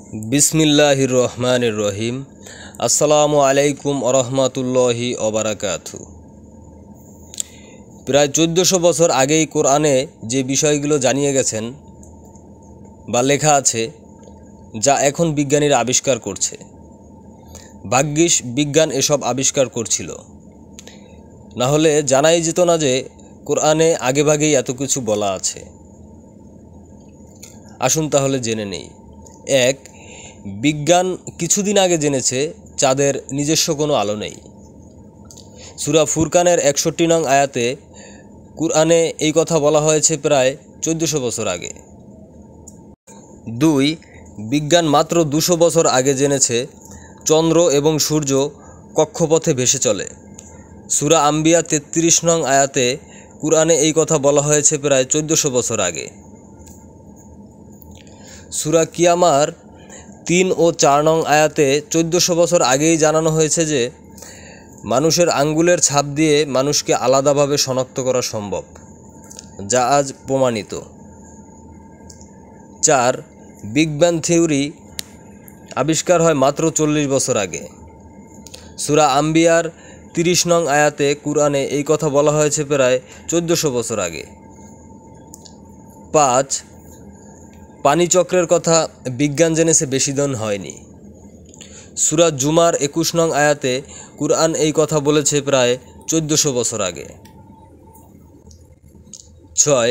बिस्मिल्लाहिर रहमानिर रहीम। अस्सलामु आलैकुम ওরহমাতুল্লাহি ওবারাকাতু। প্রায় 1400 বছর আগেই কোরআনে যে বিষয়গুলো জানিয়ে গেছেন বা লেখা আছে, যা এখন বিজ্ঞানীরা আবিষ্কার করছে। ভাগ্যিস বিজ্ঞান এসব আবিষ্কার করছিল, না হলে জানাই যেত না যে কোরআনে আগেভাগেই এত কিছু বলা আছে। আসুন তাহলে জেনে নেই। এক, বিজ্ঞান কিছুদিন আগে জেনেছে চাঁদের নিজস্ব কোনো আলো নেই। সূরা ফুরকানের 61 নং আয়াতে কুরআনে এই কথা বলা হয়েছে প্রায় 1400 বছর আগে। 2, বিজ্ঞান মাত্র 200 বছর আগে জেনেছে চন্দ্র এবং সূর্য কক্ষপথে ভেসে চলে। সূরা আম্বিয়া 33 নং আয়াতে কুরআনে এই কথা বলা হয়েছে প্রায় 1400 বছর আগে। সূরা কিয়ামার 3 ও 4 নং আয়াতে 1400 বছর আগেই জানানো হয়েছে যে মানুষের আঙ্গুলের ছাপ দিয়ে মানুষকে আলাদাভাবে শনাক্ত করা সম্ভব, যা আজ প্রমাণিত। 4, বিগ ব্যাং থিওরি আবিষ্কার হয় মাত্র 40 বছর আগে। সূরা আম্বিয়ার 30 নং আয়াতে কুরআনে এই কথা বলা হয়েছে প্রায় 1400 বছর আগে। 5, পানিচক্রের কথা বিজ্ঞান জেনেছে বেশি দিন হয়নি। সূরা জুমার 21 নং আয়াতে কুরআন এই কথা বলেছে প্রায় 1400 বছর আগে। 6,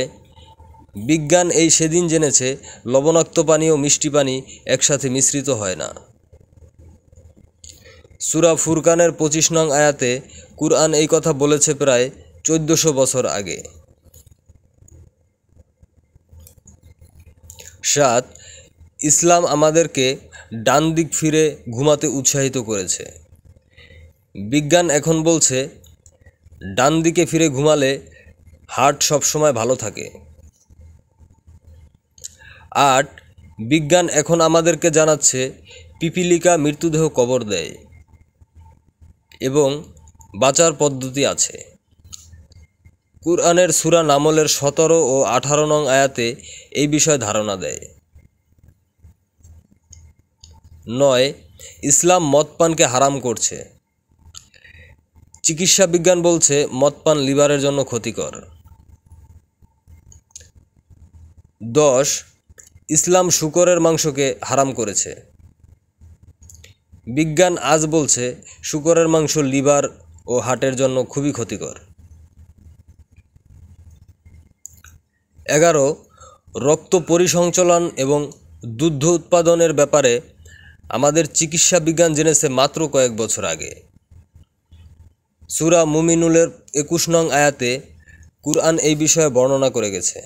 বিজ্ঞান এই সেদিন জেনেছে লবণাক্ত পানি ও মিষ্টি পানি একসাথে মিশ্রিত হয় না। সূরা ফুরকানের 25 নং আয়াতে কুরআন এই কথা বলেছে প্রায় 1400 বছর আগে। 7, ইসলাম আমাদেরকে ডান দিক ফিরে ঘুমাতে উৎসাহিত করেছে। বিজ্ঞান এখন বলছে ডান দিকে ফিরে ঘুমালে হার্ট সবসময় ভালো থাকে। 8, বিজ্ঞান এখন আমাদেরকে জানাচ্ছে পিপিলিকা মৃতদেহ কবর দেয় এবং বাঁচার পদ্ধতি আছে। কুরআনের সূরা নামলের 17 ও 18 নং আয়াতে এই বিষয়ে ধারণা দেয়। 9, ইসলাম মদপানকে হারাম করছে। চিকিৎসা বিজ্ঞান বলছে মদপান লিভারের জন্য ক্ষতিকর। 10, ইসলাম শূকরের মাংসকে হারাম করেছে। বিজ্ঞান আজ বলছে শূকরের মাংস লিভার ও হার্টের জন্য খুবই ক্ষতিকর। 11, রক্ত পরিসংচলন এবং দুগ্ধ উৎপাদনের ব্যাপারে আমাদের চিকিৎসা বিজ্ঞান জেনেছে মাত্র কয়েক বছর আগে। সূরা মুমিনুলের 21 নং আয়াতে কুরআন এই বিষয়ে বর্ণনা করে গেছে।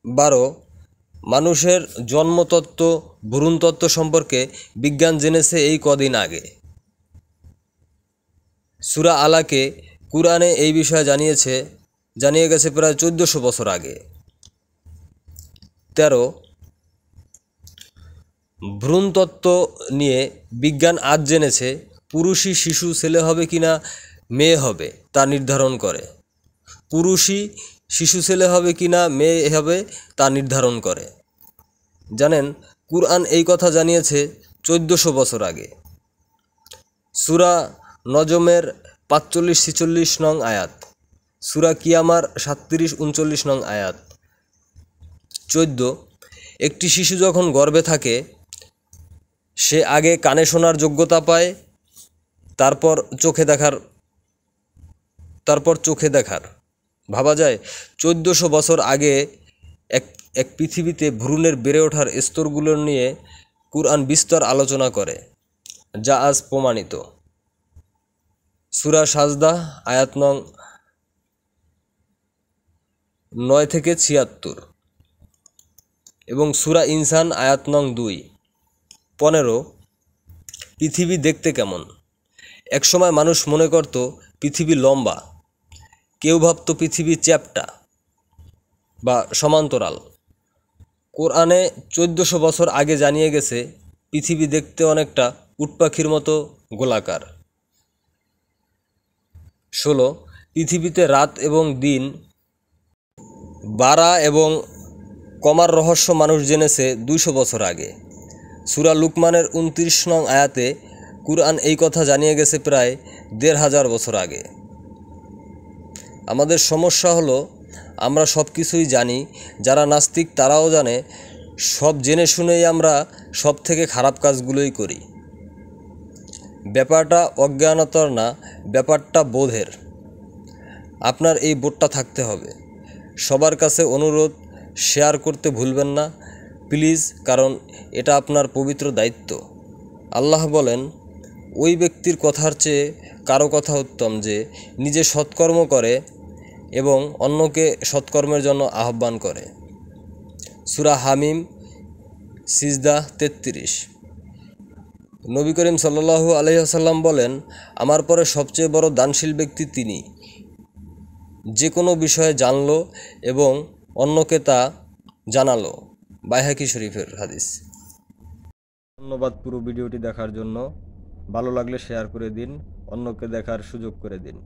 12, মানুষের জন্মতত্ত্ব ভ্রূণতত্ত্ব সম্পর্কে বিজ্ঞান জেনেছে এই কদিন আগে। সূরা আলাকে কুরআনে এই বিষয়ে জানিয়ে গেছে প্রায় 1400 বছর আগে। 13, ভ্রূণতত্ত্ব নিয়ে বিজ্ঞান আজ জেনেছে পুরুষই শিশু ছেলে হবে কিনা মেয়ে হবে তা নির্ধারণ করে। পুরুষই শিশু ছেলে হবে কিনা মেয়ে হবে তা নির্ধারণ করে। জানেন, কুরআন এই কথা জানিয়েছে 1400 বছর আগে। সূরা নজমের 45-46 নং আয়াত, সূরা কিয়ামার 37-39 নং আয়াত। 14, একটি শিশু যখন গর্ভে থাকে সে আগে কানে শোনার যোগ্যতা পায়, তারপর চোখে দেখার। ভাবা যায় 1400 বছর আগে এক পৃথিবীতে ভ্রূণের বেড়ে ওঠার স্তরগুলো নিয়ে কুরআন বিস্তর আলোচনা করে, যা আজ প্রমাণিত। সূরা সাজদা আয়াত নং 9-76 এবং সূরা ইনসান আয়াত নং 2। 15, পৃথিবী দেখতে কেমন? একসময় মানুষ মনে করত পৃথিবী লম্বা, কেউ ভাবত পৃথিবী চ্যাপ্টা বা সমান্তরাল। কোরআনে 1400 বছর আগে জানিয়ে গেছে পৃথিবী দেখতে অনেকটা উট পাখির মতো গোলাকার। 16, পৃথিবীতে রাত এবং দিন বাড়া এবং কমার রহস্য মানুষ জেনেছে 200 বছর আগে। সূরা লুকমানের 29 নং আয়াতে কুরআন এই কথা জানিয়ে গেছে প্রায় 1500 বছর আগে। আমাদের সমস্যা হলো আমরা সব কিছুই জানি, যারা নাস্তিক তারাও জানে, সব জেনে শুনেই আমরা সব থেকে খারাপ কাজগুলোই করি। ব্যাপারটা অজ্ঞানতার না, ব্যাপারটা বোধের। আপনার এই বোধটা থাকতে হবে। সবার কাছে অনুরোধ, শেয়ার করতে ভুলবেন না প্লিজ, কারণ এটা আপনার পবিত্র দায়িত্ব। আল্লাহ বলেন, ওই ব্যক্তির কথার চেয়ে কারো কথা উত্তম যে নিজে সৎকর্ম করে এবং অন্যকে সৎকর্মের জন্য আহ্বান করে। সূরা হামিম সিজদা 33। নবী করিম সাল্লাল্লাহু আলাইহি ওয়াসাল্লাম বলেন, আমার পরে সবচেয়ে বড় দানশীল ব্যক্তি তিনি, যে কোনো বিষয়ে জানলো এবং অন্যকে তা জানালো। বাইহাকি শরীফের হাদিস। ধন্যবাদ পুরো ভিডিওটি দেখার জন্য। ভালো লাগলে শেয়ার করে দিন, অন্যকে দেখার সুযোগ করে দিন।